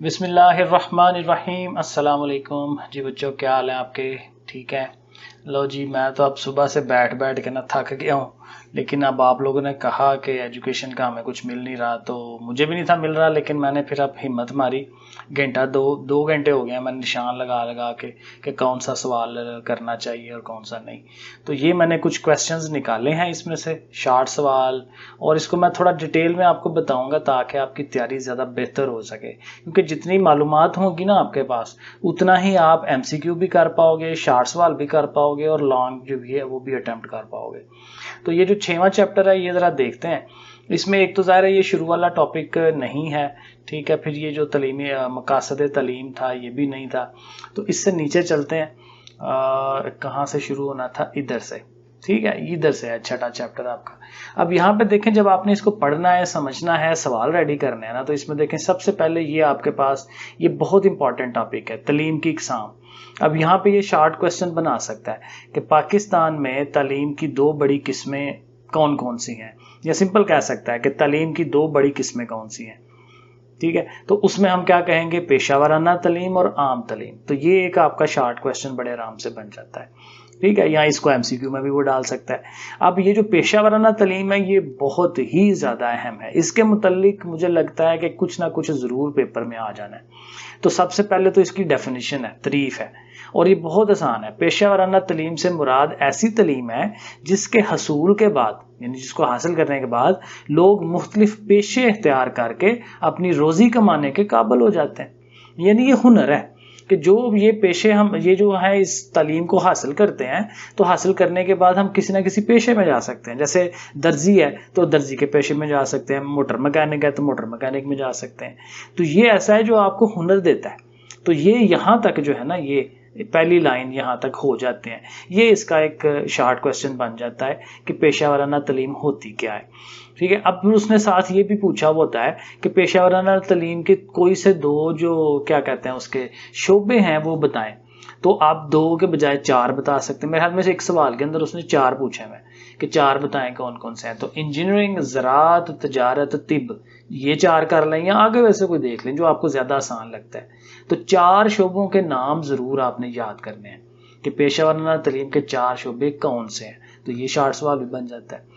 बिस्मिल्लाहिर्रहमानिर्रहीम अस्सलाम वालेकुम जी बच्चों, क्या हाल है आपके? ठीक है। लो जी, मैं तो अब सुबह से बैठ बैठ के ना थक गया हूँ। लेकिन अब आप लोगों ने कहा कि एजुकेशन का हमें कुछ मिल नहीं रहा, तो मुझे भी नहीं था मिल रहा, लेकिन मैंने फिर अब हिम्मत मारी। घंटा दो घंटे हो गए हैं मैंने निशान लगा लगा के कि कौन सा सवाल करना चाहिए और कौन सा नहीं। तो ये मैंने कुछ क्वेश्चंस निकाले हैं इसमें से, शार्ट सवाल, और इसको मैं थोड़ा डिटेल में आपको बताऊंगा ताकि आपकी तैयारी ज़्यादा बेहतर हो सके। क्योंकि जितनी मालूमात होगी ना आपके पास, उतना ही आप एमसीक्यू भी कर पाओगे, शार्ट सवाल भी कर पाओगे और लॉन्ग जो भी है वो भी अटेम्प्ट कर पाओगे। तो ये जो 6वां चैप्टर है ये ज़रा देखते हैं। इसमें एक तो ज़ाहिर है ये शुरू वाला टॉपिक नहीं है, ठीक है। फिर ये जो तलीमी मकासद तलीम था ये भी नहीं था। तो इससे नीचे चलते हैं। कहाँ से शुरू होना था? इधर से, ठीक है, इधर से है 6वां चैप्टर आपका। अब यहाँ पे देखें, जब आपने इसको पढ़ना है, समझना है, सवाल रेडी करने हैं ना, तो इसमें देखें सबसे पहले ये आपके पास ये बहुत इंपॉर्टेंट टॉपिक है, तलीम की इकसाम। अब यहाँ पे ये शार्ट क्वेश्चन बना सकता है कि पाकिस्तान में तालीम की दो बड़ी किस्में कौन कौन सी हैं, या सिंपल कह सकता है कि तालीम की दो बड़ी किस्में कौन सी हैं, ठीक है। तो उसमें हम क्या कहेंगे? पेशा वाराना तालीम और आम तालीम। तो ये एक आपका शार्ट क्वेश्चन बड़े आराम से बन जाता है, ठीक है। या इसको एमसीक्यू में भी वो डाल सकता है। अब ये जो पेशा वाराना तालीम है ये बहुत ही ज़्यादा अहम है। इसके मुतल्लिक मुझे लगता है कि कुछ ना कुछ ज़रूर पेपर में आ जाना है। तो सबसे पहले तो इसकी डेफिनेशन है, तारीफ है, और ये बहुत आसान है। पेशा वाराना तालीम से मुराद ऐसी तालीम है जिसके हसूल के बाद, यानी जिसको हासिल करने के बाद लोग मुख्तलिफ पेशे इख्तियार करके अपनी रोज़ी कमाने के काबिल हो जाते हैं। यानी ये हुनर है कि जो ये पेशे हम ये जो है इस तालीम को हासिल करते हैं, तो हासिल करने के बाद हम किसी ना किसी पेशे में जा सकते हैं। जैसे दर्जी है तो दर्जी के पेशे में जा सकते हैं, मोटर मैकेनिक है तो मोटर मैकेनिक में जा सकते हैं। तो ये ऐसा है जो आपको हुनर देता है। तो ये यहाँ तक जो है ना, ये पहली लाइन यहाँ तक हो जाते हैं। ये इसका एक शार्ट क्वेश्चन बन जाता है कि पेशा वाराना तालीम होती क्या है, ठीक है। अब फिर उसने साथ ये भी पूछा होता है कि पेशा वाराना तालीम के कोई से दो जो क्या कहते हैं उसके शोबे हैं वो बताएं। तो आप दो के बजाय चार बता सकते हैं। मेरे हाथ में से एक सवाल के अंदर उसने चार पूछे हैं कि चार बताएं कौन कौन से हैं। तो इंजीनियरिंग, ज़राअत, तजारत, तिब, ये चार कर लें, या आगे वैसे कोई देख लें जो आपको ज़्यादा आसान लगता है। तो चार शोबों के नाम ज़रूर आपने याद करने हैं कि पेशा वाराना तालीम के चार शोबे कौन से हैं। तो ये शार्ट सवाल भी बन जाता है।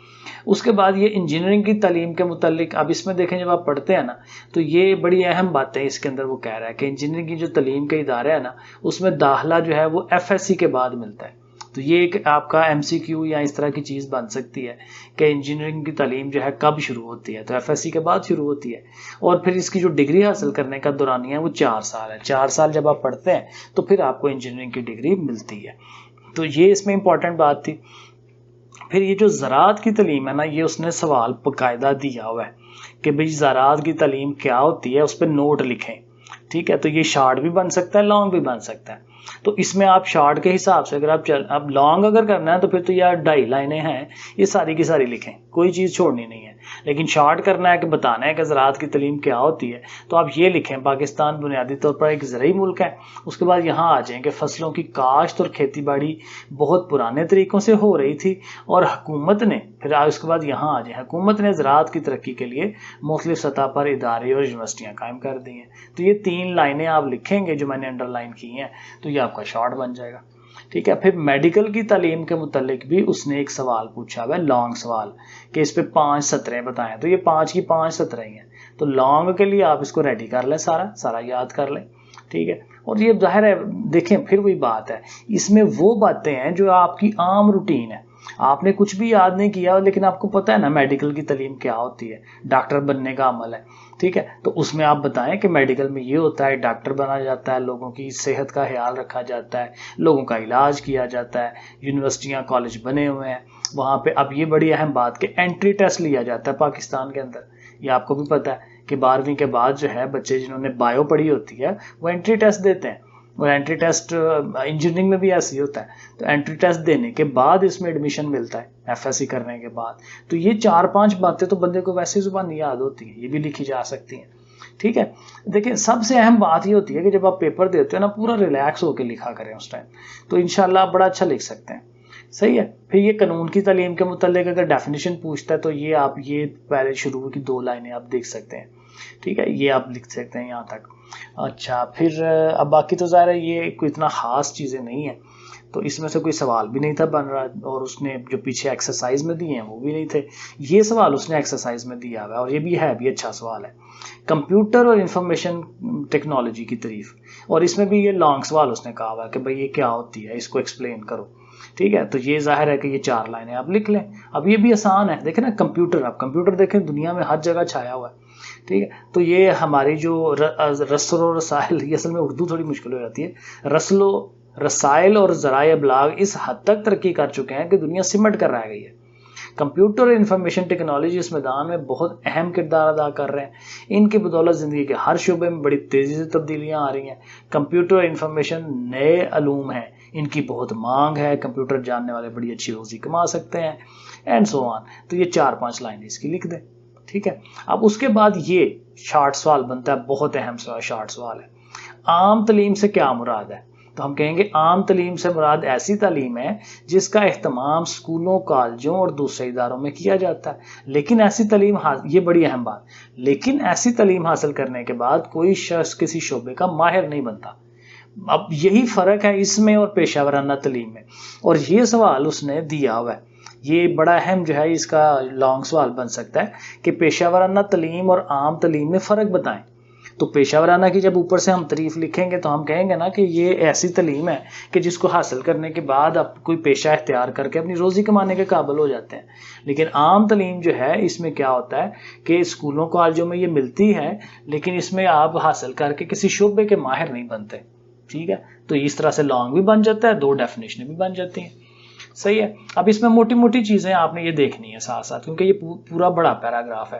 उसके बाद ये इंजीनियरिंग की तालीम के मुतालिक, अब इसमें देखें जब आप पढ़ते हैं ना, तो ये बड़ी अहम बातें इसके अंदर वो कह रहा है कि इंजीनियरिंग की जो तालीम के इदारे है ना, उसमें दाखिला जो है वो एफएससी के बाद मिलता है। तो ये एक आपका एमसीक्यू या इस तरह की चीज़ बन सकती है कि इंजीनियरिंग की तालीम जो है कब शुरू होती है। तो एफएससी के बाद शुरू होती है, और फिर इसकी जो डिग्री हासिल करने का दौरानिया है वो 4 साल है। 4 साल जब आप पढ़ते हैं तो फिर आपको इंजीनियरिंग की डिग्री मिलती है। तो ये इसमें इंपॉर्टेंट बात थी। फिर ये जो ज़राअत की तालीम है ना, ये उसने सवाल बाकायदा दिया हुआ है कि भाई ज़राअत की तालीम क्या होती है, उस पर नोट लिखें, ठीक है। तो ये शार्ट भी बन सकता है, लॉन्ग भी बन सकता है। तो इसमें आप शार्ट के हिसाब से अगर अब लॉन्ग अगर करना है तो फिर तो यार 2.5 लाइनें हैं, ये सारी की सारी लिखें, कोई चीज़ छोड़नी नहीं है। लेकिन शॉर्ट करना है कि बताना है कि ज़राअत की तालीम क्या होती है, तो आप ये लिखें, पाकिस्तान बुनियादी तौर पर एक ज़रई मुल्क है। उसके बाद यहाँ आ जाएँ कि फ़सलों की काश्त और खेती बाड़ी बहुत पुराने तरीक़ों से हो रही थी, और हुकूमत ने, फिर उसके बाद यहाँ आ जाए, हुकूमत ने ज़राअत की तरक्की के लिए मुख्तलिफ सतह पर इदारे और यूनिवर्सिटियाँ कायम कर दी हैं। तो ये 3 लाइनें आप लिखेंगे जो मैंने अंडरलाइन की हैं, तो ये आपका शॉर्ट बन जाएगा, ठीक है। फिर मेडिकल की तालीम के मुतालिक भी उसने एक सवाल पूछा हुआ है, लॉन्ग सवाल, कि इस पे 5 सतरें बताएं। तो ये 5 की 5 सतरें हैं। तो लॉन्ग के लिए आप इसको रेडी कर लें, सारा याद कर लें, ठीक है। और ये जाहिर है, देखें फिर वही बात है, इसमें वो बातें हैं जो आपकी आम रूटीन है, आपने कुछ भी याद नहीं किया, लेकिन आपको पता है ना मेडिकल की तालीम क्या होती है, डॉक्टर बनने का अमल है, ठीक है। तो उसमें आप बताएं कि मेडिकल में ये होता है, डॉक्टर बना जाता है, लोगों की सेहत का ख्याल रखा जाता है, लोगों का इलाज किया जाता है, यूनिवर्सिटियाँ कॉलेज बने हुए हैं वहाँ पे। अब ये बड़ी अहम बात कि एंट्री टेस्ट लिया जाता है पाकिस्तान के अंदर। ये आपको भी पता है कि 12वीं के बाद जो है बच्चे जिन्होंने बायो पढ़ी होती है वो एंट्री टेस्ट देते हैं, और एंट्री टेस्ट इंजीनियरिंग में भी ऐसे ही होता है। तो एंट्री टेस्ट देने के बाद इसमें एडमिशन मिलता है एफएससी करने के बाद। तो ये 4-5 बातें तो बंदे को वैसे जुबान याद होती हैं, ये भी लिखी जा सकती हैं, ठीक है। देखिए सबसे अहम बात ये होती है कि जब आप पेपर देते हो ना, पूरा रिलैक्स होकर लिखा करें उस टाइम, तो इंशाल्लाह आप बड़ा अच्छा लिख सकते हैं, सही है। फिर ये कानून की तालीम के मुतालिक अगर डेफिनेशन पूछता है तो ये आप ये पहले शुरू की 2 लाइनें आप देख सकते हैं ठीक है, ये आप लिख सकते हैं यहाँ तक। अच्छा, फिर अब बाकी तो ज़ाहिर है ये कोई इतना ख़ास चीज़ें नहीं है, तो इसमें से कोई सवाल भी नहीं था बन रहा, और उसने जो पीछे एक्सरसाइज में दिए हैं वो भी नहीं थे। ये सवाल उसने एक्सरसाइज में दिया हुआ है, और ये भी अच्छा सवाल है, कंप्यूटर और इंफॉर्मेशन टेक्नोलॉजी की तारीफ, और इसमें भी ये लॉन्ग सवाल उसने कहा हुआ है कि भाई ये क्या होती है, इसको एक्सप्लेन करो। ठीक है, तो ये जाहिर है कि ये 4 लाइनें आप लिख लें। अब ये भी आसान है, देखें ना कंप्यूटर, आप कंप्यूटर देखें दुनिया में हर जगह छाया हुआ है। ठीक है, तो ये हमारी जो रसलो रसाइल, ये असल में उर्दू थोड़ी मुश्किल हो जाती है, रसलो रसाइल और ज़राए अबलाग इस हद तक तरक्की कर चुके हैं कि दुनिया सिमट कर रह गई है। कंप्यूटर और इंफॉर्मेशन टेक्नोलॉजी इस मैदान में बहुत अहम किरदार अदा कर रहे हैं। इनकी बदौलत ज़िंदगी के हर शुबे में बड़ी तेज़ी से तब्दीलियां आ रही हैं। कंप्यूटर और इंफॉर्मेशन नए अलूम हैं, इनकी बहुत मांग है, कंप्यूटर जानने वाले बड़ी अच्छी रोज़ी कमा सकते हैं, एंड सो ऑन। तो ये 4-5 लाइनें इसकी लिख दें। ठीक है, अब उसके बाद ये शार्ट सवाल बनता है, बहुत अहम शार्ट सवाल है, आम तलीम से क्या मुराद है? तो हम कहेंगे आम तलीम से मुराद ऐसी तालीम है जिसका एहतमाम स्कूलों, कॉलेजों और दूसरे इदारों में किया जाता है, लेकिन ऐसी तालीम, ये बड़ी अहम बात, लेकिन ऐसी तालीम हासिल करने के बाद कोई शख्स किसी शोबे का माहिर नहीं बनता। अब यही फ़र्क है इसमें और पेशा वराना तालीम में, और ये सवाल उसने दिया हुआ है। ये बड़ा अहम जो है, इसका लॉन्ग सवाल बन सकता है कि पेशा वराना तालीम और आम तालीम में फ़र्क बताएं। तो पेशा वराना की जब ऊपर से हम तारीफ लिखेंगे तो हम कहेंगे ना कि ये ऐसी तालीम है कि जिसको हासिल करने के बाद आप कोई पेशा इख्तियार करके अपनी रोज़ी कमाने के काबिल हो जाते हैं। लेकिन आम तालीम जो है, इसमें क्या होता है कि स्कूलों कॉलेजों में ये मिलती है, लेकिन इसमें आप हासिल करके किसी शोबे के माहिर नहीं बनते। ठीक है, तो इस तरह से लॉन्ग भी बन जाता है, 2 डेफिनेशन भी बन जाती हैं। सही है, अब इसमें मोटी मोटी चीज़ें आपने ये देखनी है साथ साथ, क्योंकि ये पूरा बड़ा पैराग्राफ है।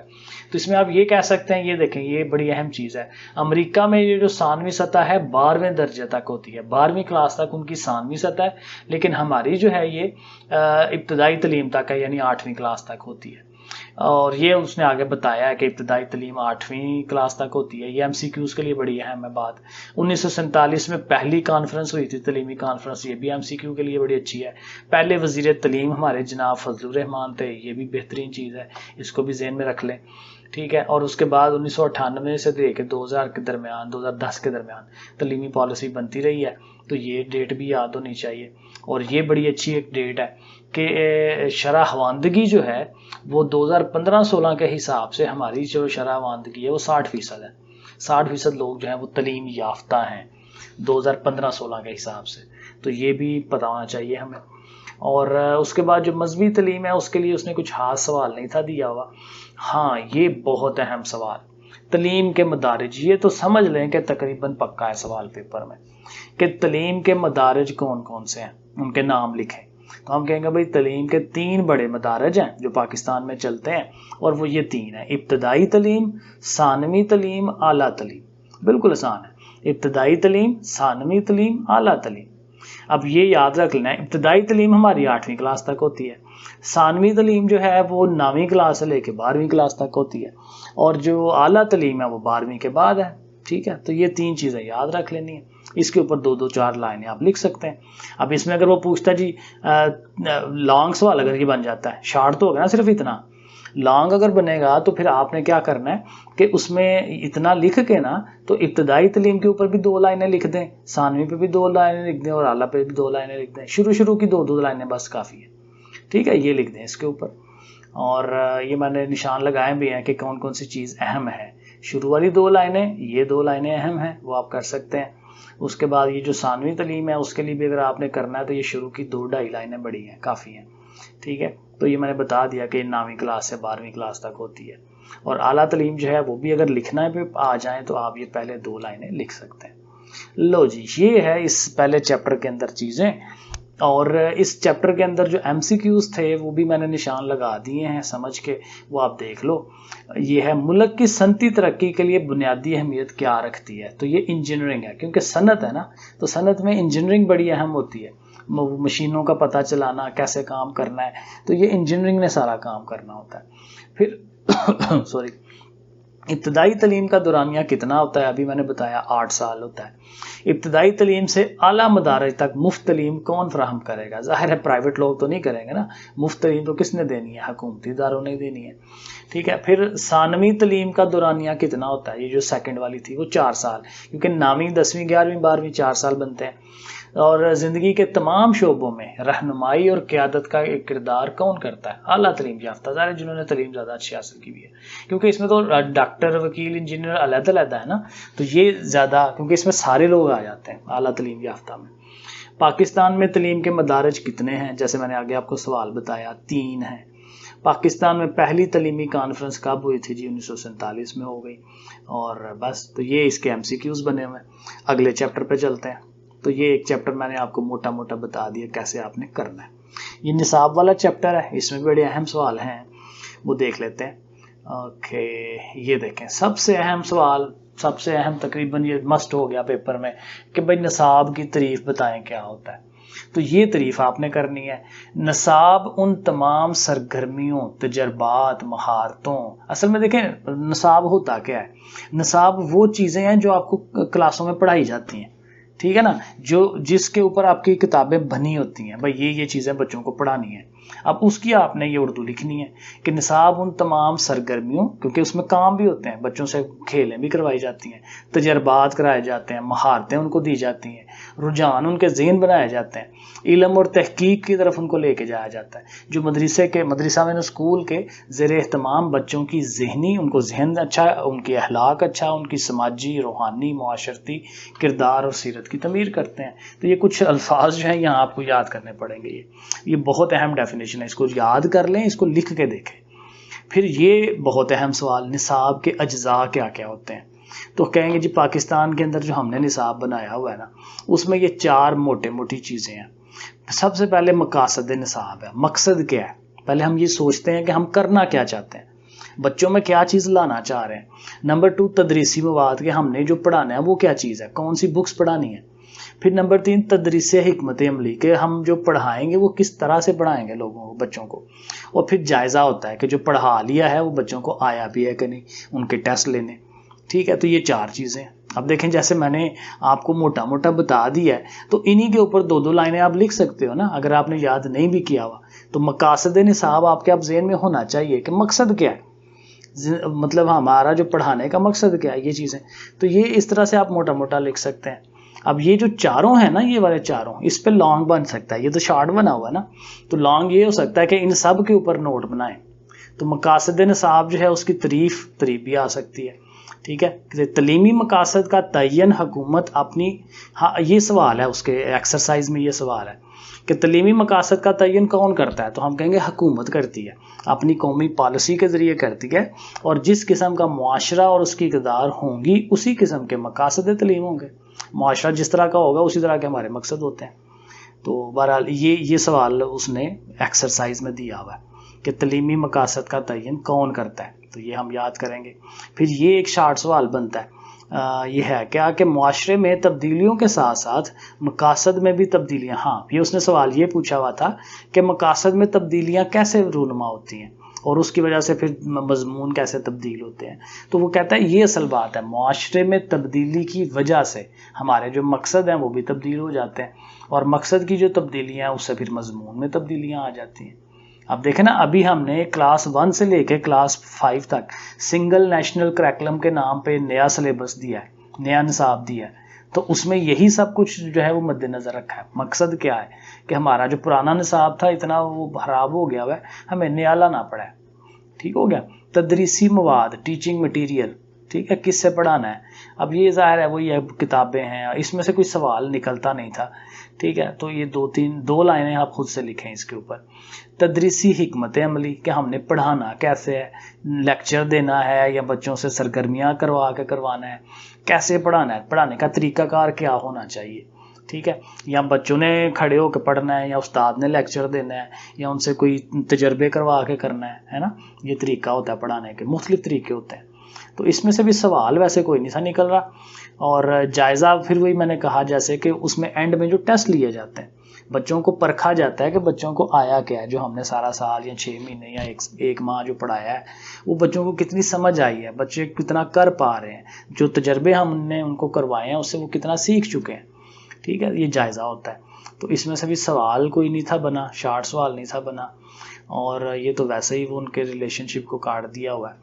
तो इसमें आप ये कह सकते हैं, ये देखें, ये बड़ी अहम चीज़ है, अमेरिका में ये जो सानवी सतह है 12वें दर्जे तक होती है, 12वीं क्लास तक उनकी सानवी सतह है, लेकिन हमारी जो है ये इब्तदाई तालीम तक है, यानी 8वीं क्लास तक होती है। और ये उसने आगे बताया है कि इब्तदाई तालीम 8वीं क्लास तक होती है। ये MCQs के लिए बड़ी अहम है बात। 1947 में पहली कॉन्फ्रेंस हुई थी, तलीमी कॉन्फ्रेंस, ये भी MCQ के लिए बड़ी अच्छी है। पहले वज़ीर तलीम हमारे जनाब फजलुर रहमान थे, ये भी बेहतरीन चीज़ है, इसको भी ज़हन में रख लें। ठीक है, और उसके बाद 1998 से लेकर 2000 के दरमियान, 2010 के दरमियान तलीमी पॉलिसी बनती रही है, तो ये डेट भी याद होनी चाहिए। और ये बड़ी अच्छी एक डेट है कि शरहवानदगी जो है वो 2015-16 के हिसाब से हमारी जो शरहवानदगी है वो 60% है। 60% लोग जो हैं वो तलीम याफ्ता हैं 2015-16 के हिसाब से, तो ये भी पता होना चाहिए हमें। और उसके बाद जो मजहबी तलीम है उसके लिए उसने कुछ खास सवाल नहीं था दिया हुआ। हाँ, ये बहुत अहम सवाल, तलीम के मदारिज, ये तो समझ लें कि तकरीबन पक्का है सवाल पेपर में कि तलीम के मदारिज कौन कौन से हैं, उनके नाम लिखें। तो हम कहेंगे भाई तलीम के 3 बड़े मदारज हैं जो पाकिस्तान में चलते हैं, और वो ये 3 हैं, इब्तदाई तलीम, सानवी तलीम, आला तलीम। बिल्कुल आसान है, इब्तदाई तलीम, सानवी तलीम, आला तलीम। अब ये याद रख लेना है, इब्तदाई तलीम हमारी 8वीं क्लास तक होती है, सानवी तलीम जो है वो 9वीं क्लास से लेकर 12वीं क्लास तक होती है, और जो आला तलीम है वो 12वीं के बाद है। ठीक है, तो ये 3 चीज़ें याद रख लेनी है। इसके ऊपर 2-2-4 लाइनें आप लिख सकते हैं। अब इसमें अगर वो पूछता जी लॉन्ग सवाल अगर ये बन जाता है, शार्ट तो होगा ना सिर्फ इतना, लॉन्ग अगर बनेगा तो फिर आपने क्या करना है कि उसमें इतना लिख के ना, तो इब्तदाई तलीम के ऊपर भी 2 लाइनें लिख दें, सानवी पे भी 2 लाइनें लिख दें, और आला पे भी 2 लाइनें लिख दें। शुरू की 2-2 लाइनें बस काफ़ी है। ठीक है, ये लिख दें इसके ऊपर। और ये मैंने निशान लगाए भी हैं कि कौन कौन सी चीज़ अहम है। शुरू वाली 2 लाइनें, ये 2 लाइनें अहम हैं, वो आप कर सकते हैं। उसके बाद ये जो सानवी तलीम है उसके लिए भी अगर आपने करना है तो ये शुरू की 2-2.5 लाइनें बड़ी हैं, काफ़ी हैं। ठीक है, तो ये मैंने बता दिया कि 9वीं क्लास से 12वीं क्लास तक होती है। और आला तलीम जो है वो भी अगर लिखना है आ जाए तो आप ये पहले 2 लाइनें लिख सकते हैं। लो जी, ये है इस पहले चैप्टर के अंदर चीज़ें। और इस चैप्टर के अंदर जो MCQs थे वो भी मैंने निशान लगा दिए हैं, समझ के वो आप देख लो। ये है, मुल्क की सनती तरक्की के लिए बुनियादी अहमियत क्या रखती है? तो ये इंजीनियरिंग है, क्योंकि सनत है ना, तो सनत में इंजीनियरिंग बड़ी अहम होती है। मशीनों का पता चलाना, कैसे काम करना है, तो ये इंजीनियरिंग ने सारा काम करना होता है। फिर सॉरी, इब्तदाई तलीम का दौरानिया कितना होता है, अभी मैंने बताया 8 साल होता है। इब्तदाई तलीम से आला मदारज तक मुफ्त तलीम कौन फराहम करेगा? ज़ाहिर है प्राइवेट लोग तो नहीं करेंगे ना, मुफ्त तलीम तो किसने देनी है? हुकूमती इदारों ने देनी है। ठीक है, फिर सानवी तलीम का दौरानिया कितना होता है? ये जो सेकंड वाली थी वो 4 साल, क्योंकि नामी 10वीं 11वीं 12वीं 4 साल बनते हैं। और ज़िंदगी के तमाम शोबों में रहनुमाई और क़यादत का एक किरदार कौन करता है? आला तलीम याफ्ता, ज़ाहिर जिन्होंने तलीम ज़्यादा अच्छी हासिल की हुई है, क्योंकि इसमें तो डॉक्टर, वकील, इंजीनियर अलग-अलग है ना, तो ये ज़्यादा, क्योंकि इसमें सारे लोग आ जाते हैं आला तलीम याफ्ता में। पाकिस्तान में तलीम के मदारज कितने हैं? जैसे मैंने आगे आपको सवाल बताया, 3 हैं। पाकिस्तान में पहली तलीमी कॉन्फ्रेंस कब हुई थी जी? 1947 में हो गई। और बस, तो ये इसके MCQs बने हुए हैं। अगले चैप्टर पे चलते हैं। तो ये एक चैप्टर मैंने आपको मोटा मोटा बता दिया कैसे आपने करना है। ये निसाब वाला चैप्टर है, इसमें बड़े अहम सवाल हैं, वो देख लेते हैं। ओके, ये देखें, सबसे अहम सवाल, सबसे अहम, तकरीबन ये मस्ट हो गया पेपर में कि भाई निसाब की तारीफ बताएं क्या होता है। तो ये तारीफ आपने करनी है। निसाब उन तमाम सरगर्मियों, तजर्बात, महारतों, असल में देखें निसाब होता क्या है? निसाब वो चीज़ें हैं जो आपको क्लासों में पढ़ाई जाती हैं, ठीक है ना, जो जिसके ऊपर आपकी किताबें बनी होती हैं, भाई ये चीज़ें बच्चों को पढ़ानी है। अब उसकी आपने ये उर्दू लिखनी है कि निसाब उन तमाम सरगर्मियों, क्योंकि उसमें काम भी होते हैं, बच्चों से खेलें भी करवाई जाती हैं, तजर्बात कराए जाते हैं, महारतें उनको दी जाती हैं, रुझान उनके ज़हन बनाए जाते हैं, इल्म और तहकीक की तरफ उनको लेके जाया जाता है। जो मदरसा में स्कूल के ज़ेर एहतमाम बच्चों की ज़हनी, उनको जहन अच्छा, उनकी अखलाक अच्छा, उनकी समाजी, रूहानी, मुआशरती किरदार और सीरत की तमीर करते हैं। तो ये कुछ अल्फाज जो हैं यहाँ आपको याद करने पड़ेंगे। ये बहुत अहम डेफिनेशन है, इसको याद कर लें, इसको लिख के देखें। फिर ये बहुत अहम सवाल, निसाब के अज्जा क्या क्या होते हैं? तो कहेंगे जी पाकिस्तान के अंदर जो हमने निसाब बनाया हुआ है ना, उसमें ये 4 मोटे मोटी चीज़ें हैं। सबसे पहले मकासद निसाब है। मकसद क्या है? पहले हम ये सोचते हैं कि हम करना क्या चाहते हैं, बच्चों में क्या चीज़ लाना चाह रहे हैं। नंबर 2 तदरीसी मवाद के, हमने जो पढ़ाना है वो क्या चीज़ है, कौन सी बुक्स पढ़ानी है। फिर नंबर 3 तदरीस हिकमत अमली के, हम जो पढ़ाएंगे वो किस तरह से पढ़ाएंगे लोगों को, बच्चों को। और फिर जायज़ा होता है कि जो पढ़ा लिया है वो बच्चों को आया भी है कि नहीं, उनके टेस्ट लेने। ठीक है, तो ये 4 चीज़ें। अब देखें, जैसे मैंने आपको मोटा मोटा बता दिया है, तो इन्हीं के ऊपर 2-2 लाइनें आप लिख सकते हो ना, अगर आपने याद नहीं भी किया हुआ। तो मकासद निसाब आपके आप ज़हन में होना चाहिए कि मकसद क्या है, मतलब हमारा जो पढ़ाने का मकसद क्या है, ये चीज़ें। तो ये इस तरह से आप मोटा मोटा लिख सकते हैं। अब ये जो चारों हैं ना, ये वाले चारों, इस पे लॉन्ग बन सकता है, ये तो शॉर्ट बना हुआ है ना, तो लॉन्ग ये हो सकता है कि इन सब के ऊपर नोट बनाएं। तो मकासद निसाब जो है उसकी तारीफ भी आ सकती है। ठीक है, तलीमी मकासद का तयन हुकूमत अपनी, हाँ ये सवाल है उसके एक्सरसाइज में, ये सवाल है कि तलीमी मकासद का तयन कौन करता है? तो हम कहेंगे हुकूमत करती है, अपनी कौमी पॉलिसी के ज़रिए करती है, और जिस किस्म का मुआशरा और उसकी किरदार होंगी उसी किस्म के मकासद तलीम होंगे। मुआशरा जिस तरह का होगा उसी तरह के हमारे मकसद होते हैं। तो बहरहाल ये सवाल उसने एक्सरसाइज में दिया हुआ है कि तलीमी मकासद का तयन कौन करता है, तो ये हम याद करेंगे। फिर ये एक शार्ट सवाल बनता है, ये है क्या कि मुआशरे में तब्दीलियों के साथ साथ मकासद में भी तब्दीलियाँ। हाँ, ये उसने सवाल ये पूछा हुआ था कि मकासद में तब्दीलियाँ कैसे रूनुमा होती हैं और उसकी वजह से फिर मजमून कैसे तब्दील होते हैं। तो वो कहता है ये असल बात है, मुआशरे में तब्दीली की वजह से हमारे जो मकसद हैं वो भी तब्दील हो जाते हैं, और मकसद की जो तब्दीलियाँ हैं उससे फिर मजमून में तब्दीलियाँ आ जाती हैं। अब देखें ना, अभी हमने क्लास 1 से लेकर क्लास 5 तक सिंगल नेशनल करिकुलम के नाम पे नया सिलेबस दिया है, नया निसाब दिया है, तो उसमें यही सब कुछ जो है वो मद्देनज़र रखा है। मकसद क्या है कि हमारा जो पुराना निसाब था इतना वो खराब हो गया हुआ है, हमें नया लाना पड़ा है। ठीक हो गया। तदरीसी मवाद, टीचिंग मटीरियल, ठीक है, किससे पढ़ाना है। अब ये ज़ाहिर है वही किताबें हैं, इसमें से कोई सवाल निकलता नहीं था। ठीक है, तो ये 2 लाइनें आप खुद से लिखें इसके ऊपर। तदरीसी हिकमत अमली, कि हमने पढ़ाना कैसे है, लेक्चर देना है या बच्चों से सरगर्मियाँ करवाना है, कैसे पढ़ाना है, पढ़ाने का तरीक़ाकार क्या होना चाहिए। ठीक है, या बच्चों ने खड़े होकर पढ़ना है या उस्ताद ने लेक्चर देना है या उनसे कोई तजर्बे करवा के करना है ना, ये तरीका होता है पढ़ाने के, मुख्तलिफ तरीके होते हैं। तो इसमें से भी सवाल वैसे कोई नहीं सा निकल रहा। और जायज़ा फिर वही मैंने कहा, जैसे कि उसमें एंड में जो टेस्ट लिए जाते हैं, बच्चों को परखा जाता है कि बच्चों को आया क्या है, जो हमने सारा साल या 6 महीने या एक माह जो पढ़ाया है वो बच्चों को कितनी समझ आई है, बच्चे कितना कर पा रहे हैं, जो तजर्बे हमने उनको करवाए हैं उससे वो कितना सीख चुके हैं। ठीक है, ये जायज़ा होता है। तो इसमें से भी सवाल कोई नहीं था बना, शार्ट सवाल नहीं था बना, और ये तो वैसे ही वो उनके रिलेशनशिप को काट दिया हुआ है।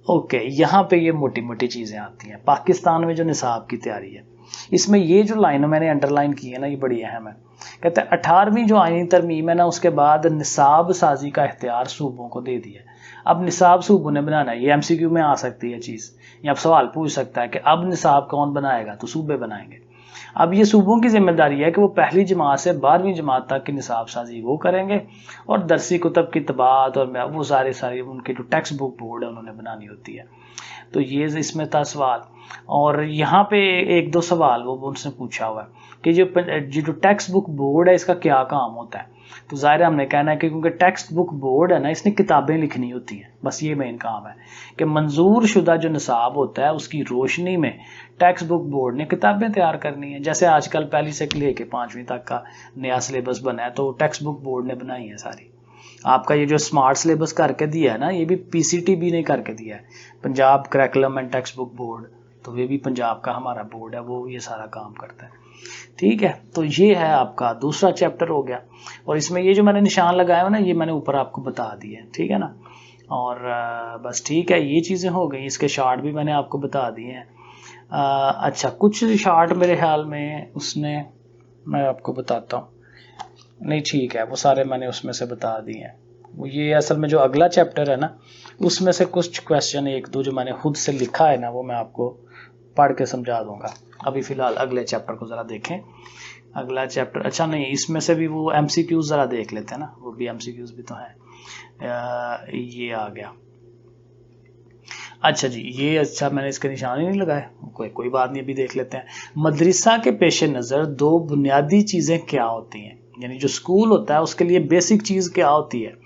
ओके, यहाँ पे ये मोटी मोटी चीज़ें आती हैं। पाकिस्तान में जो निसाब की तैयारी है, इसमें ये जो लाइन मैंने अंडरलाइन की है ना, ये बड़ी अहम है। कहते हैं 18वीं जो आईनी तरमीम है ना, उसके बाद निसाब साजी का इख्तियार सूबों को दे दिया। अब निसाब सूबों ने बनाना है, ये MCQ में आ सकती है चीज़, या आप सवाल पूछ सकता है कि अब निसाब कौन बनाएगा, तो सूबे बनाएंगे। अब ये सूबों की जिम्मेदारी है कि वो पहली जमात से 12वीं जमात तक की निसाब साजी वो करेंगे, और दरसी कुतब की तबात और वो सारे उनके जो टेक्स्ट बुक बोर्ड है उन्होंने बनानी होती है। तो ये इसमें था सवाल। और यहाँ पे एक दो सवाल वो उनसे पूछा हुआ है कि जो टेक्स्ट बुक बोर्ड है इसका क्या काम होता है। तो ज़ाहिर हमने कहना है कि क्योंकि टेक्स्ट बुक बोर्ड है ना, इसने किताबें लिखनी होती हैं, बस ये मेन काम है कि मंजूर शुदा जो निसाब होता है उसकी रोशनी में टेक्स्ट बुक बोर्ड ने किताबें तैयार करनी है। जैसे आजकल पहली से लेके 5वीं तक का नया सिलेबस बना है तो टेक्स्ट बुक बोर्ड ने बनाई है सारी। आपका ये जो स्मार्ट सिलेबस करके दिया है ना, ये भी PCTB ने करके दिया है, Punjab curriculum and text book board. तो ये भी पंजाब का हमारा बोर्ड है, वो ये सारा काम करता है। ठीक है, तो ये है आपका दूसरा चैप्टर हो गया। और इसमें ये जो मैंने निशान लगाया है ना, ये मैंने ऊपर आपको बता दिए, ठीक है ना। और बस ठीक है, ये चीज़ें हो गई। इसके शार्ट भी मैंने आपको बता दिए हैं। अच्छा, कुछ शार्ट मेरे ख्याल में उसने, मैं आपको बताता हूँ, नहीं ठीक है, वो सारे मैंने उसमें से बता दिए हैं। वो ये असल में जो अगला चैप्टर है ना, उसमें से कुछ क्वेश्चन एक दो जो मैंने खुद से लिखा है ना, वो मैं आपको पढ़ के समझा दूंगा। अभी फ़िलहाल अगले चैप्टर को ज़रा देखें। अगला चैप्टर, अच्छा नहीं, इसमें से भी वो MCQs ज़रा देख लेते हैं ना, वो भी MCQs भी तो हैं। ये आ गया। अच्छा जी, ये अच्छा मैंने इसके निशान ही नहीं लगाए, कोई बात नहीं, अभी देख लेते हैं। मदरसा के पेश नज़र 2 बुनियादी चीज़ें क्या होती हैं, यानी जो स्कूल होता है उसके लिए बेसिक चीज़ क्या होती है।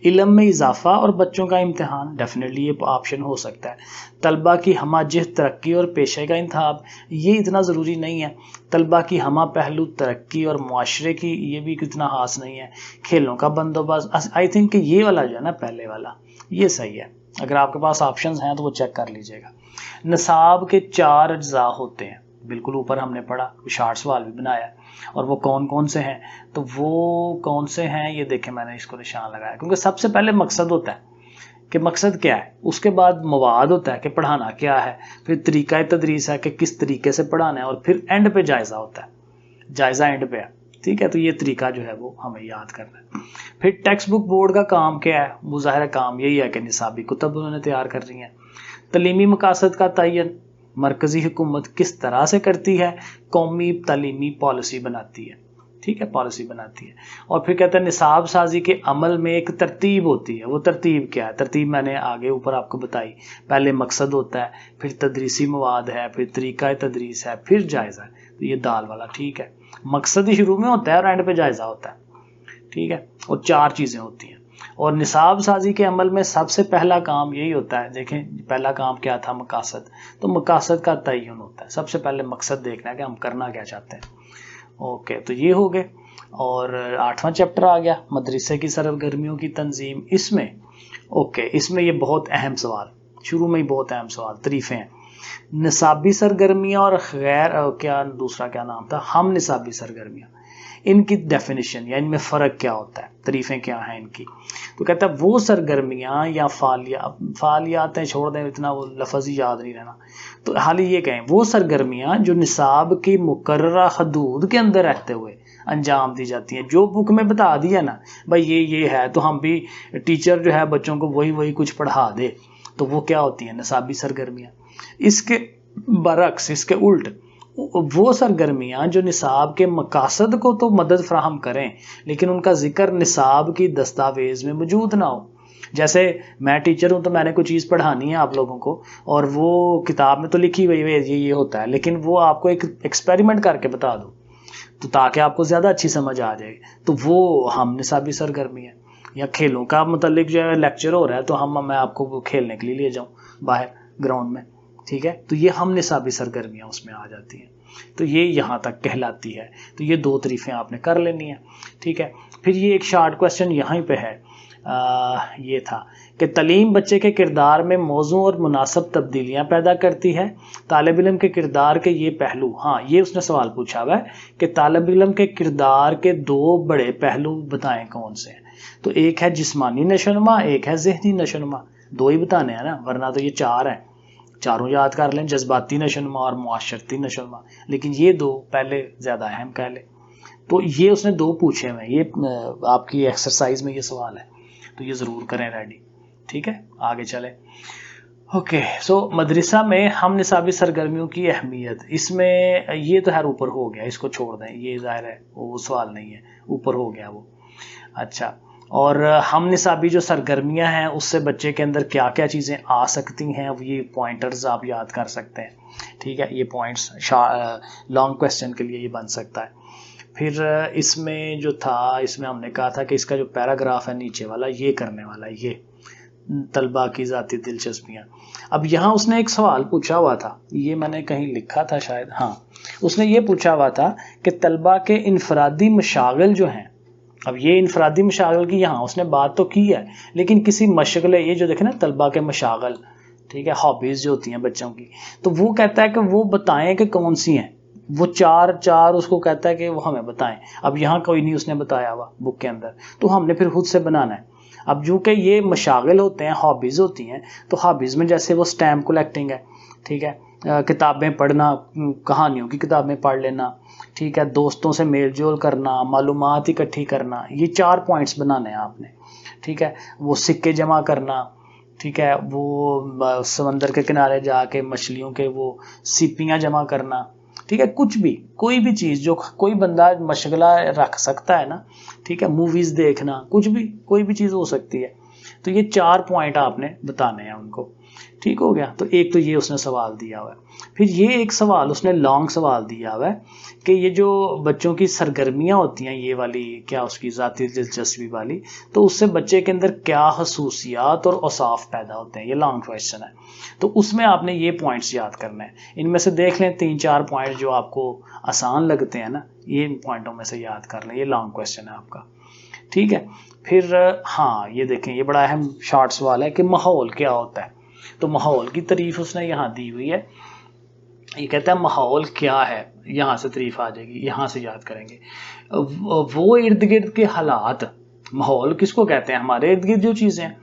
इल्म में इजाफा और बच्चों का इम्तिहान, डेफिनेटली ये ऑप्शन हो सकता है। तलबा की हमा जिह तरक्की और पेशे का इंतखाब, ये इतना ज़रूरी नहीं है। तलबा की हमा पहलू तरक्की और मुआशरे की, ये भी कितना खास नहीं है। खेलों का बंदोबस्त, आई थिंक कि ये वाला जो है ना, पहले वाला, ये सही है। अगर आपके पास ऑप्शंस हैं तो वो चेक कर लीजिएगा। निसाब के 4 अज्जा होते हैं, बिल्कुल ऊपर हमने पढ़ा, शार्ट सवाल भी बनाया, और वो कौन कौन से हैं। तो वो कौन से हैं ये देखें, मैंने इसको निशान लगाया, क्योंकि सबसे पहले मकसद होता है कि मकसद क्या है, उसके बाद मवाद होता है कि पढ़ाना क्या है, फिर तरीका तदरीस है कि किस तरीके से पढ़ाना है, और फिर एंड पे जायज़ा होता है, जायज़ा एंड पे है। ठीक है, तो ये तरीका जो है वो हमें याद करना है। फिर टेक्स्ट बुक बोर्ड का काम क्या है, वो ज़ाहिर काम यही है कि निसाबी कुतब उन्होंने तैयार कर रही हैं। तलीमी मकासद का तयन मरकज़ी हुकूमत किस तरह से करती है, कौमी तलीमी पॉलिसी बनाती है। ठीक है, पॉलिसी बनाती है। और फिर कहते हैं निसाब साजी के अमल में एक तरतीब होती है, वो तरतीब क्या है, तरतीब मैंने आगे ऊपर आपको बताई। पहले मकसद होता है, फिर तदरीसी मवाद है, फिर तरीका तदरीस है, फिर जायज़ा है। तो ये दाल वाला ठीक है, मकसद ही शुरू में होता है और एंड पे जायज़ा होता है। ठीक है, और 4 चीज़ें होती हैं। और निसाब साजी के अमल में सबसे पहला काम यही होता है, देखें पहला काम क्या था, मकासद। तो मकासद का तयन होता है, सबसे पहले मकसद देखना है कि हम करना क्या चाहते हैं। ओके, तो ये हो गए। और 8वां चैप्टर आ गया, मदरसे की सरगर्मियों की तंजीम। इसमें इसमें ये बहुत अहम सवाल, शुरू में ही बहुत अहम सवाल, तरीफ़ें हैं। निसाबी सरगर्मियाँ और गैर दूसरा क्या नाम था, हम निसाबी सरगर्मियाँ, इनकी डेफिनेशन या इनमें फ़र्क क्या होता है, तरीफ़ें क्या हैं इनकी। तो कहता है वो सरगर्मियाँ या फ़ालियातें छोड़ दें, इतना वो लफ्ज़ ही याद नहीं रहना, तो हाल ही ये कहें वो सरगर्मियाँ जो निसाब की मुकर्ररा हदूद के अंदर रहते हुए अंजाम दी जाती हैं। जो बुक में बता दिया ना भाई ये है, तो हम भी टीचर जो है बच्चों को वही कुछ पढ़ा दे, तो वो क्या होती हैं, निसाबी सरगर्मियाँ। इसके बरक्स, इसके उल्ट वो सरगर्मियाँ जो निसाब के मकासद को तो मदद फ्राहम करें, लेकिन उनका जिक्र निसाब की दस्तावेज़ में मौजूद ना हो। जैसे मैं टीचर हूँ तो मैंने कोई चीज़ पढ़ानी है आप लोगों को, और वो किताब में तो लिखी हुई है ये होता है, लेकिन वो आपको एक एक्सपेरिमेंट करके बता दो, तो ताकि आपको ज़्यादा अच्छी समझ आ जाए, तो वो हम निसाबी सरगर्मी है। या खेलों का मतलब जो है लेक्चर हो रहा है, तो मैं आपको खेलने के लिए ले जाऊँ बाहर ग्राउंड में, ठीक है। तो ये हम निसाबी सरगर्मियाँ उसमें आ जाती हैं, तो ये यहाँ तक कहलाती है। तो ये 2 तरीफ़ें आपने कर लेनी है, ठीक है। फिर ये एक शार्ट क्वेश्चन यहाँ पे है, ये था कि तालीम बच्चे के किरदार में मौजू और मुनासिब तब्दीलियाँ पैदा करती है। तालिब इल्म के किरदार के ये पहलू, हाँ ये उसने सवाल पूछा हुआ है कि तालिब इल्म के किरदार के 2 बड़े पहलू बताएं कौन से हैं। तो एक है जिस्मानी नशोनुमा, एक है ज़हनी नशोनुमा, 2 ही बताने हैं ना, वरना तो ये 4 हैं, चारों याद कर लें, जज्बाती नशोनुमा और मुआशरती नशोनुमा, लेकिन ये 2 पहले ज़्यादा अहम कह लें। तो ये उसने 2 पूछे हुए हैं, ये आपकी एक्सरसाइज में ये सवाल है, तो ये ज़रूर करें रेडी, ठीक है। आगे चले। ओके, सो मदरसा में हम निसाबी सरगर्मियों की अहमियत, इसमें ये तो खैर ऊपर हो गया, इसको छोड़ दें, ये ज़ाहिर है वो सवाल नहीं है, ऊपर हो गया वो। अच्छा, और हम निसाबी जो सरगर्मियां हैं उससे बच्चे के अंदर क्या क्या चीज़ें आ सकती हैं, ये पॉइंटर्स आप याद कर सकते हैं, ठीक है। ये पॉइंट्स लॉन्ग क्वेश्चन के लिए ये बन सकता है। फिर इसमें जो था, इसमें हमने कहा था कि इसका जो पैराग्राफ है नीचे वाला, ये करने वाला है, ये तलबा की ज़ाती दिलचस्पियाँ। अब यहाँ उसने एक सवाल पूछा हुआ था, ये मैंने कहीं लिखा था शायद, हाँ उसने ये पूछा हुआ था कि तलबा के इनफरादी मशागिल जो हैं, अब ये इनफरादी मशागिल की यहाँ उसने बात तो की है, लेकिन किसी मशगले, ये जो देखे ना तलबा के मशागिल, ठीक है, हॉबीज़ जो होती हैं बच्चों की, तो वो कहता है कि वो बताएं कि कौन सी हैं, वो 4 उसको कहता है कि वो हमें बताएं। अब यहाँ कोई नहीं उसने बताया हुआ बुक के अंदर, तो हमने फिर खुद से बनाना है। अब जो कि ये मशागिल होते हैं, हॉबीज़ होती हैं, तो हॉबीज़ में जैसे वो स्टैम्प कलेक्टिंग है, ठीक है, किताबें पढ़ना, कहानियों की किताबें पढ़ लेना, ठीक है, दोस्तों से मेल जोल करना, मालूमात इकट्ठी करना, ये 4 पॉइंट्स बनाने हैं आपने, ठीक है। वो सिक्के जमा करना, ठीक है, वो समंदर के किनारे जाके मछलियों के वो सीपियाँ जमा करना, ठीक है, कुछ भी, कोई भी चीज़ जो कोई बंदा मशगला रख सकता है ना, ठीक है, मूवीज़ देखना, कुछ भी, कोई भी चीज़ हो सकती है। तो ये 4 पॉइंट आपने बताने हैं उनको, ठीक हो गया। तो एक तो ये उसने सवाल दिया हुआ है। फिर ये एक सवाल उसने लॉन्ग सवाल दिया हुआ है कि ये जो बच्चों की सरगर्मियाँ होती हैं, ये वाली क्या उसकी ज़ाती दिलचस्पी वाली, तो उससे बच्चे के अंदर क्या खसूसियात और औसाफ पैदा होते हैं, ये लॉन्ग क्वेश्चन है। तो उसमें आपने ये पॉइंट्स याद करने हैं, इनमें से देख लें 3-4 पॉइंट जो आपको आसान लगते हैं ना, ये इन पॉइंटों में से याद कर लें, ये लॉन्ग क्वेश्चन है आपका, ठीक है। फिर हाँ ये देखें, ये बड़ा अहम शॉर्ट सवाल है कि माहौल क्या होता है। तो माहौल की तारीफ उसने यहाँ दी हुई है, ये कहता है माहौल क्या है, यहाँ से तारीफ आ जाएगी, यहाँ से याद करेंगे। वो इर्द गिर्द के हालात, माहौल किसको कहते हैं, हमारे इर्द गिर्द जो चीज़ें हैं,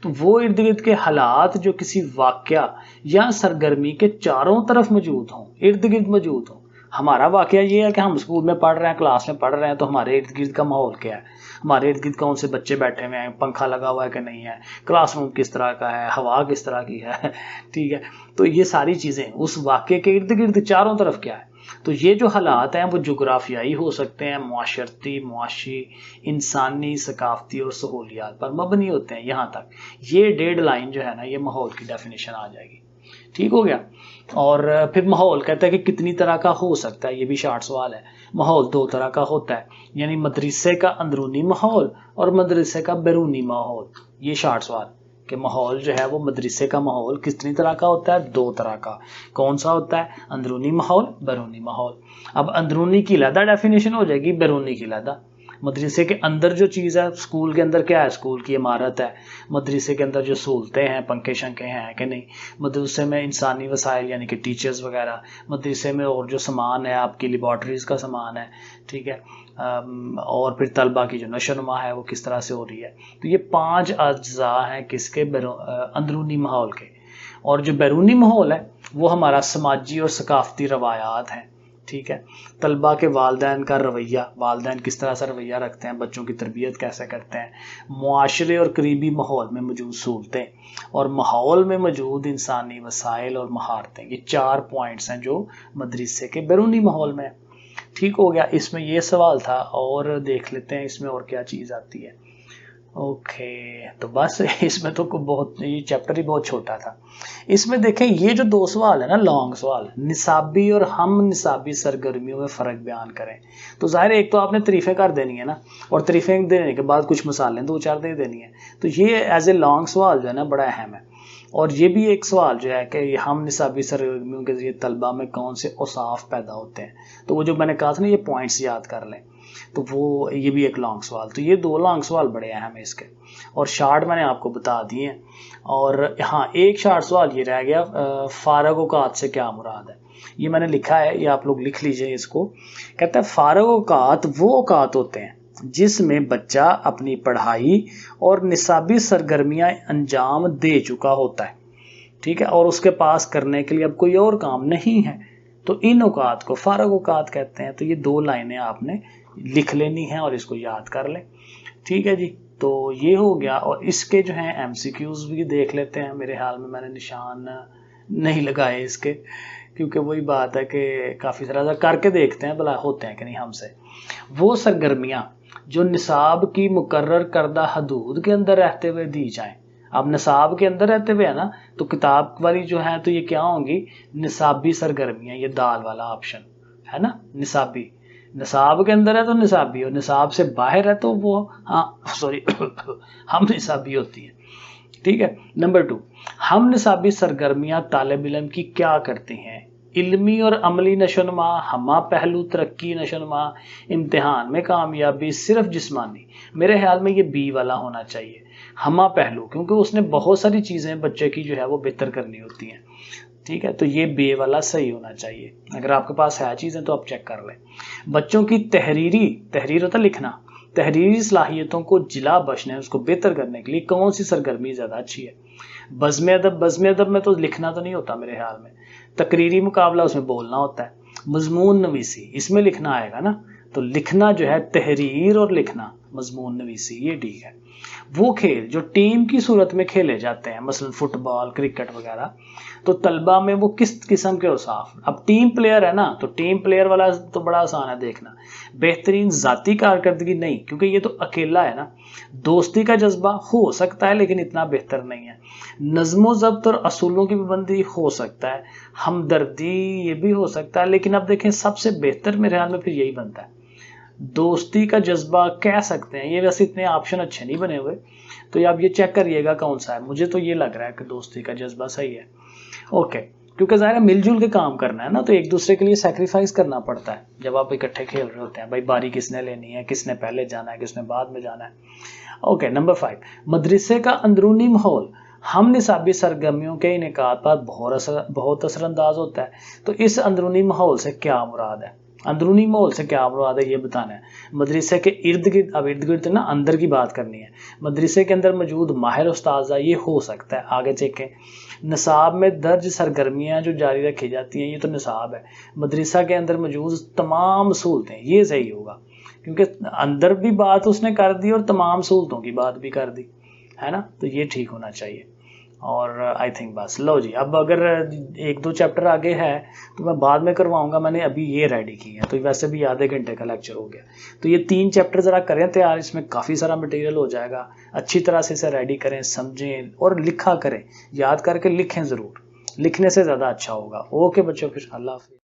तो वो इर्द गिर्द के हालात जो किसी वाक़या या सरगर्मी के चारों तरफ मौजूद हों, इर्द गिर्द मौजूद हों। हमारा वाक़या ये है कि हम स्कूल में पढ़ रहे हैं, क्लास में पढ़ रहे हैं, तो हमारे इर्द गिर्द का माहौल क्या है, हमारे इर्द गिर्द कौन से बच्चे बैठे हुए हैं, पंखा लगा हुआ है कि नहीं है, क्लासरूम किस तरह का है, हवा किस तरह की है, ठीक है। तो ये सारी चीज़ें उस वाक़े के इर्द गिर्द चारों तरफ क्या है। तो ये जो हालात हैं वो जोग्राफियाई हो सकते हैं, मुआशरती, मुआशी, इंसानी, सकाफती और सहूलियात पर मबनी होते हैं। यहाँ तक ये 1.5 लाइन जो है ना, ये माहौल की डेफिनेशन आ जाएगी, ठीक हो गया। और फिर माहौल कहता है कि कितनी तरह का हो सकता है, ये भी शार्ट सवाल है। माहौल 2 तरह का होता है, यानी मदरसे का अंदरूनी माहौल और मदरसे का बैरूनी माहौल। ये शार्ट सवाल कि माहौल जो है वो मदरसे का माहौल कितनी तरह का होता है, 2 तरह का। कौन सा होता है, अंदरूनी माहौल, बैरूनी माहौल। अब अंदरूनी की अलग डेफिनेशन हो जाएगी, बैरूनी की अलग। मदरसे के अंदर जो चीज़ है, स्कूल के अंदर क्या है, स्कूल की इमारत है, मदरसे के अंदर जो सहूलतें हैं, पंखे शंखे हैं कि नहीं, मदरसे में इंसानी वसाइल यानी कि टीचर्स वगैरह, मदरसे में और जो सामान है आपकी लेबॉर्ट्रीज़ का सामान है, ठीक है, और फिर तलबा की जो नशोनुमा है वो किस तरह से हो रही है। तो ये 5 अज्जा हैं किसके, अंदरूनी माहौल के। और जो बैरूनी माहौल है वो हमारा समाजी और सकाफती रवायात हैं, ठीक है। तलबा के वालदैन का रवैया, वालदैन किस तरह से रवैया रखते हैं, बच्चों की तरबियत कैसे करते हैं, मुआशरे और करीबी माहौल में मौजूद सहूलतें और माहौल में मौजूद इंसानी वसाइल और महारतें। ये 4 पॉइंट्स हैं जो मदरसे के बैरूनी माहौल में, ठीक हो गया। इसमें ये सवाल था, और देख लेते हैं इसमें और क्या चीज़ आती है। ओके, तो बस इसमें तो बहुत, ये चैप्टर ही बहुत छोटा था। इसमें देखें ये जो 2 सवाल है ना, लॉन्ग सवाल, निसाबी और हम निसाबी सरगर्मियों में फ़र्क बयान करें। तो ज़ाहिर एक तो आपने तारीफ़ें कर देनी है ना, और तारीफ़ें देने के बाद कुछ मसालें 2-4 दे देनी है। तो ये एज ए लॉन्ग सवाल जो है ना बड़ा अहम है। और ये भी एक सवाल जो है कि हम निसाबी सरगर्मियों के जरिए तलबा में कौन से औसाफ पैदा होते हैं, तो वो जो मैंने कहा था ना ये पॉइंट्स याद कर लें, तो वो ये भी एक लॉन्ग सवाल। तो ये 2 लॉन्ग सवाल बड़े अहम हैं इसके, और शार्ट मैंने आपको बता दिए हैं। और हाँ, एक शार्ट सवाल ये रह गया, फारग औकात से क्या मुराद है। ये मैंने लिखा है, ये आप लोग लिख लीजिए इसको। कहता है फारग औकात वो औकात होते हैं जिसमें बच्चा अपनी पढ़ाई और निसाबी सरगर्मियां अंजाम दे चुका होता है, ठीक है, और उसके पास करने के लिए अब कोई और काम नहीं है, तो इन औकात को फारग औकात कहते हैं। तो ये 2 लाइनें आपने लिख लेनी है और इसको याद कर लें, ठीक है जी। तो ये हो गया, और इसके जो हैं MCQs भी देख लेते हैं। मेरे ख्याल में मैंने निशान नहीं लगाए इसके, क्योंकि वही बात है कि काफ़ी सारा करके देखते हैं भला होते हैं कि नहीं हमसे। वो सरगर्मियाँ जो निसाब की मुकर्रर करदा हदूद के अंदर रहते हुए दी जाएं। अब निसाब के अंदर रहते हुए है ना, तो किताब वाली जो है तो ये क्या होंगी, निसाबी सरगर्मियाँ, ये दाल वाला ऑप्शन है ना, निसाबी। निसाब के अंदर है तो निसाबी, और निसाब से बाहर है तो वो सॉरी हम निसाबी होती है, ठीक है। नंबर 2, हम निसाबी सरगर्मियाँ तालिब इल्म की क्या करती हैं। इल्मी और अमली नशोनुमा, हमा पहलू तरक्की नशोनुमा, इम्तिहान में कामयाबी, सिर्फ जिस्मानी। मेरे ख्याल में ये बी वाला होना चाहिए, हमा पहलू, क्योंकि उसने बहुत सारी चीज़ें बच्चे की जो है वो बेहतर करनी होती हैं, ठीक है। तो ये बे वाला सही होना चाहिए। अगर आपके पास है चीज़ें तो आप चेक कर लें। बच्चों की तहरीर होता लिखना, तहरीरी सलाहियतों को जिला बख्शने, उसको बेहतर करने के लिए कौन सी सरगर्मी ज़्यादा अच्छी है। बज़्म अदब में तो लिखना तो नहीं होता मेरे ख्याल में, तकरीरी मुकाबला उसमें बोलना होता है। मजमून नवीसी इसमें लिखना आएगा ना, तो लिखना जो है तहरीर और लिखना मजमून नवीसी, ये डी है। वो खेल जो टीम की सूरत में खेले जाते हैं, मसलन फुटबॉल, क्रिकेट वगैरह, तो तलबा में वो किस किस्म के औसाफ। अब टीम प्लेयर है ना, तो टीम प्लेयर वाला तो बड़ा आसान है देखना। बेहतरीन ज़ाती कारकर्दगी नहीं, क्योंकि ये तो अकेला है ना। दोस्ती का जज्बा हो सकता है लेकिन इतना बेहतर नहीं है। नज़्मो ज़ब्त और असूलों की पाबंदी हो सकता है। हमदर्दी ये भी हो सकता है, लेकिन अब देखें सबसे बेहतर मेरे ख्याल में फिर यही बनता है। दोस्ती का जज्बा कह सकते हैं, ये वैसे इतने ऑप्शन अच्छे नहीं बने हुए, तो आप ये चेक करिएगा कौन सा है। मुझे तो ये लग रहा है कि दोस्ती का जज्बा सही है, ओके, क्योंकि ज़ाहिर है मिलजुल के काम करना है ना, तो एक दूसरे के लिए सैक्रिफाइस करना पड़ता है जब आप इकट्ठे खेल रहे होते हैं। भाई बारी किसने लेनी है, किसने पहले जाना है, किसने बाद में जाना है। ओके, नंबर 5, मदरसे का अंदरूनी माहौल हम निसाबी सरगर्मियों के इनेकाद पर बहुत असरअंदाज होता है। तो इस अंदरूनी माहौल से क्या मुराद है, अंदरूनी माहौल से क्या मुराद है ये बताना है। मदरसे के इर्द गिर्द, अब इर्द गिर्द ना अंदर की बात करनी है। मदरसे के अंदर मौजूद माहिर उस्ताज़ा, ये हो सकता है। आगे चेकें, निसाब में दर्ज सरगर्मियाँ जो जारी रखी जाती हैं, ये तो निसाब है। मदरसा के अंदर मौजूद तमाम सहूलतें, ये सही होगा, क्योंकि अंदर भी बात उसने कर दी और तमाम सहूलतों की बात भी कर दी, है ना, तो ये ठीक होना चाहिए। और आई थिंक बस, लो जी, अब अगर 1-2 चैप्टर आगे है तो मैं बाद में करवाऊंगा, मैंने अभी ये रेडी की है, तो वैसे भी आधे घंटे का लेक्चर हो गया। तो ये 3 चैप्टर ज़रा करें तैयार, इसमें काफ़ी सारा मटेरियल हो जाएगा। अच्छी तरह से इसे रेडी करें, समझें और लिखा करें, याद करके लिखें ज़रूर, लिखने से ज़्यादा अच्छा होगा। ओके बच्चों, फिर अल्लाह हाफ़िज़।